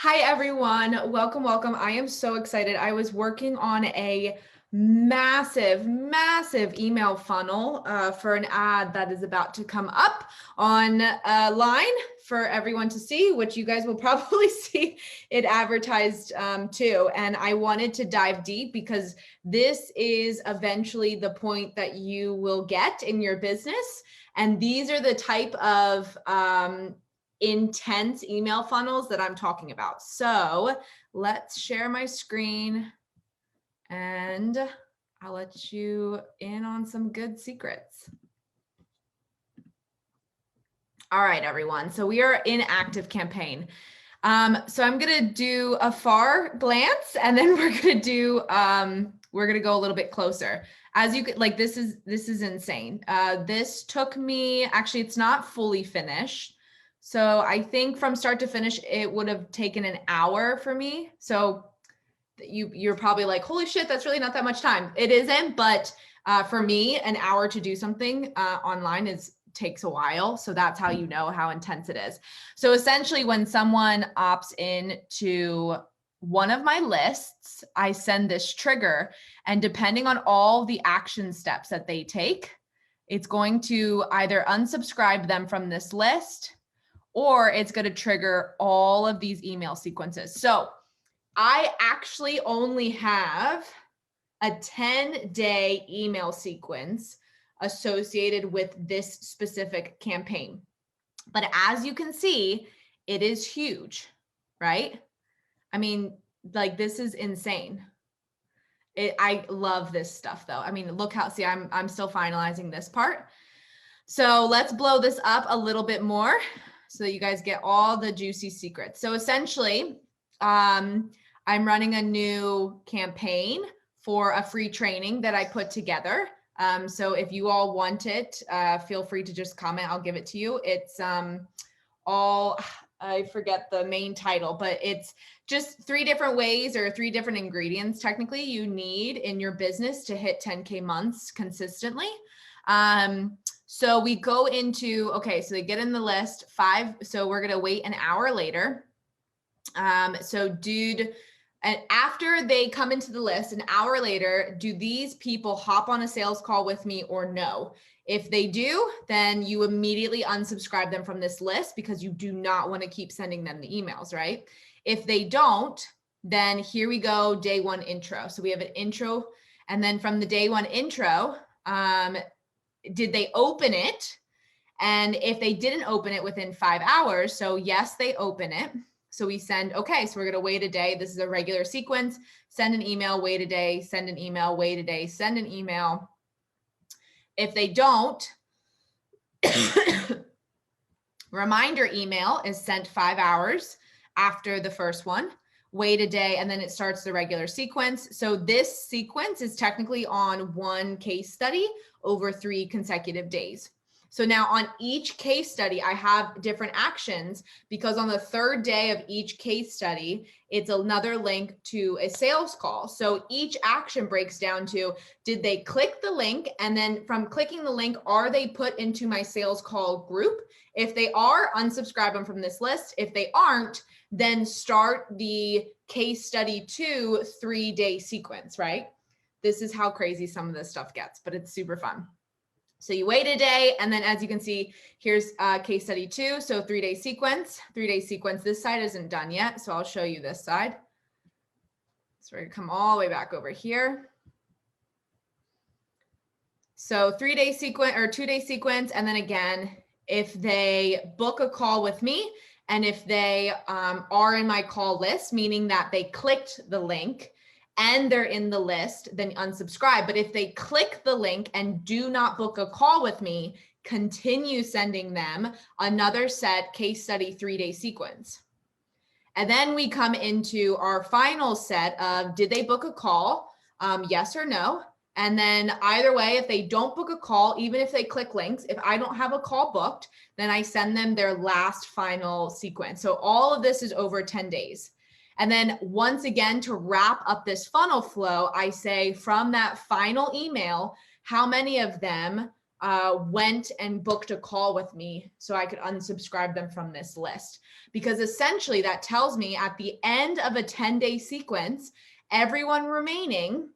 Hi, everyone. Welcome, welcome. I am so excited. I was working on a massive email funnel for an ad that is about to come up on line for everyone to see, which you guys will probably see it advertised too. And I wanted to dive deep because this is eventually the point that you will get in your business. And these are the type of intense email funnels that I'm talking about. So let's share my screen and I'll let you in on some good secrets. All right, everyone. So we are in ActiveCampaign. So I'm going to do a far glance and then we're going to do, we're going to go a little bit closer. As you could, like, this is insane. This took me, actually, it's not fully finished. So I think from start to finish, it would have taken an hour for me. So you're probably like, holy shit, that's really not that much time. It isn't, but for me, an hour to do something online takes a while. So that's how you know how intense it is. So essentially when someone opts in to one of my lists, I send this trigger, and depending on all the action steps that they take, it's going to either unsubscribe them from this list or it's going to trigger all of these email sequences. So I actually only have a 10-day email sequence associated with this specific campaign. But as you can see, it is huge, right? I mean, like, this is insane. I love this stuff though. I mean, look how, see, I'm still finalizing this part. So let's blow this up a little bit more so that you guys get all the juicy secrets. So essentially, I'm running a new campaign for a free training that I put together. So if you all want it, feel free to just comment. I'll give it to you. It's I forget the main title, but it's just 3 different ways or 3 different ingredients technically you need in your business to hit 10K months consistently. So we go into, okay, so they get in the list 5. So we're going to wait an hour later. And after they come into the list, an hour later, do these people hop on a sales call with me or no? If they do, then you immediately unsubscribe them from this list because you do not want to keep sending them the emails, right? If they don't, then here we go, day 1 intro. So we have an intro, and then from the day 1 intro, did they open it? And if they didn't open it within 5 hours, so yes, they open it. So we send, okay, so we're going to wait a day. This is a regular sequence. Send an email, wait a day, send an email, wait a day, send an email. If they don't, reminder email is sent 5 hours after the first one, wait a day, and then it starts the regular sequence. So this sequence is technically on 1 case study over 3 consecutive days. So now on each case study, I have different actions because on the 3rd day of each case study, it's another link to a sales call. So each action breaks down to, did they click the link? And then from clicking the link, are they put into my sales call group? If they are, unsubscribe them from this list. If they aren't, then start the case study 2 3-day sequence, right? This is how crazy some of this stuff gets, but it's super fun. So you wait a day, and then as you can see, here's case study 2. So 3-day sequence, 3-day sequence. This side isn't done yet, so I'll show you this side. So we're gonna come all the way back over here. So 3-day sequence or 2-day sequence, and then again, if they book a call with me, and if they are in my call list, meaning that they clicked the link, and they're in the list, then unsubscribe. But if they click the link and do not book a call with me, continue sending them another set case study 3-day sequence. And then we come into our final set of, did they book a call? Yes or no? And then either way, if they don't book a call, even if they click links, if I don't have a call booked, then I send them their last final sequence. So all of this is over 10 days. And then once again, to wrap up this funnel flow, I say from that final email, how many of them went and booked a call with me so I could unsubscribe them from this list. Because essentially that tells me at the end of a 10-day sequence, everyone remaining,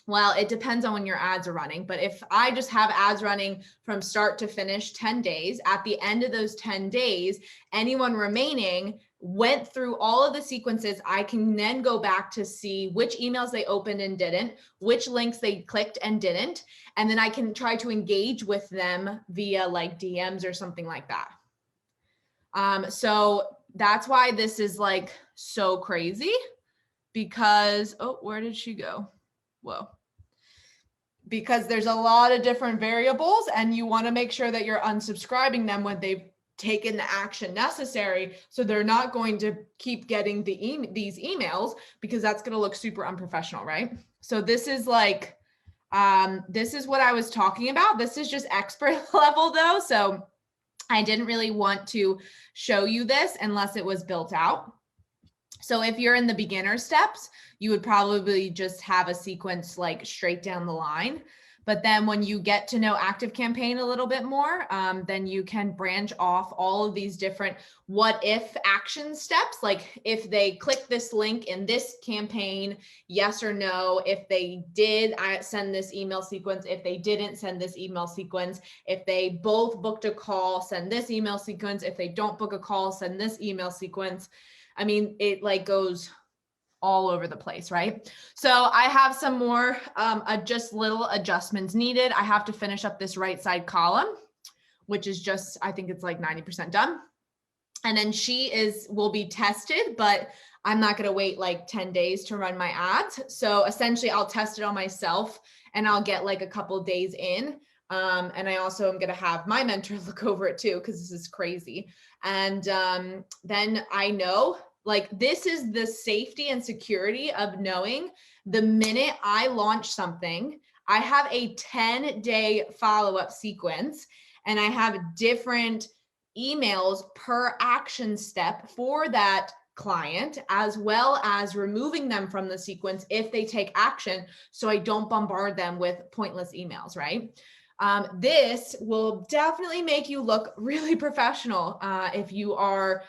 well, it depends on when your ads are running, but if I just have ads running from start to finish 10 days, at the end of those 10 days, anyone remaining went through all of the sequences. I can then go back to see which emails they opened and didn't, which links they clicked and didn't, and then I can try to engage with them via like DMs or something like that. So that's why this is like so crazy, because, oh, where did she go? Whoa. Because there's a lot of different variables and you want to make sure that you're unsubscribing them when they've taken the action necessary, so they're not going to keep getting these emails, because that's going to look super unprofessional, right? So this is like, this is what I was talking about. This is just expert level though. So I didn't really want to show you this unless it was built out. So if you're in the beginner steps, you would probably just have a sequence like straight down the line. But then when you get to know ActiveCampaign a little bit more, then you can branch off all of these different what if action steps. Like if they click this link in this campaign, yes or no. If they did, I send this email sequence. If they didn't, send this email sequence. If they both booked a call, send this email sequence. If they don't book a call, send this email sequence. I mean, it like goes all over the place, right? So I have some more just little adjustments needed. I have to finish up this right side column, which is just, I think it's like 90% done. And then will be tested, but I'm not going to wait like 10 days to run my ads. So essentially I'll test it on myself and I'll get like a couple days in. And I also am going to have my mentor look over it too, because this is crazy. And then I know, like, this is the safety and security of knowing the minute I launch something, I have a 10-day follow-up sequence, and I have different emails per action step for that client, as well as removing them from the sequence if they take action, so I don't bombard them with pointless emails, right? This will definitely make you look really professional if you are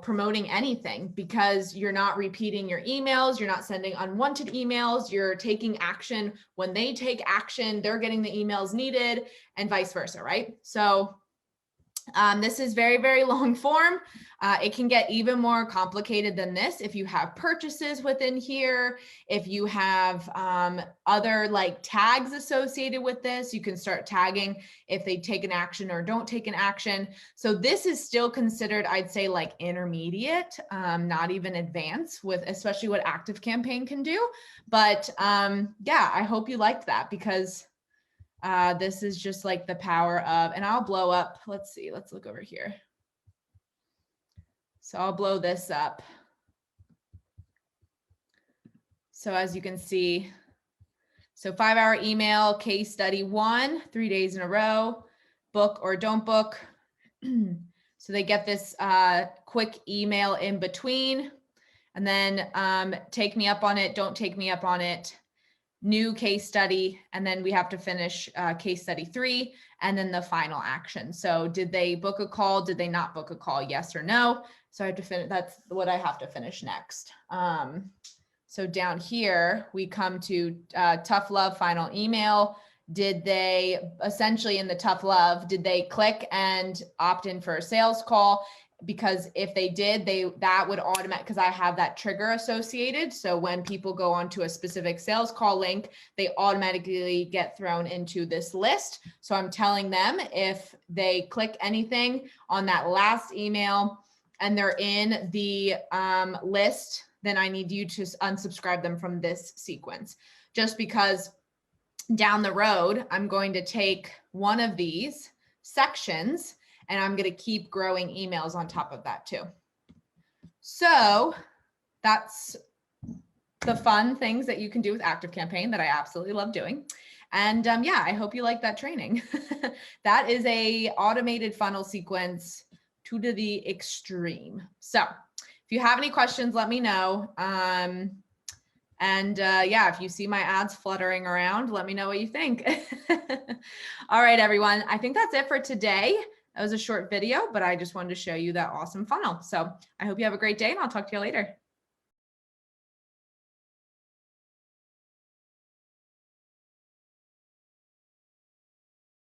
promoting anything, because you're not repeating your emails, you're not sending unwanted emails, you're taking action. When they take action, they're getting the emails needed, and vice versa, right? So this is very, very long form. It can get even more complicated than this if you have purchases within here. If you have other like tags associated with this, you can start tagging if they take an action or don't take an action. So this is still considered, I'd say, like intermediate, not even advanced, with especially what ActiveCampaign can do. But yeah, I hope you liked that, because this is just like the power of, and I'll blow up. Let's see, let's look over here. So I'll blow this up. So as you can see, so 5-hour email, case study 1, 3 days in a row, book or don't book. So they get this quick email in between, and then take me up on it, don't take me up on it, new case study, and then we have to finish case study 3, and then the final action. So did they book a call? Did they not book a call? Yes or no? So I have to finish, that's what I have to finish next. So down here, we come to tough love final email. Did they, essentially in the tough love, did they click and opt in for a sales call? Because if they did, that would automatic, because I have that trigger associated. So when people go onto a specific sales call link, they automatically get thrown into this list. So I'm telling them if they click anything on that last email and they're in the list, then I need you to unsubscribe them from this sequence. Just because down the road, I'm going to take one of these sections and I'm going to keep growing emails on top of that too. So that's the fun things that you can do with ActiveCampaign that I absolutely love doing. And yeah, I hope you like that training. That is a automated funnel sequence to the extreme. So if you have any questions, let me know. And yeah, if you see my ads fluttering around, let me know what you think. All right, everyone. I think that's it for today. That was a short video, but I just wanted to show you that awesome funnel. So I hope you have a great day and I'll talk to you later.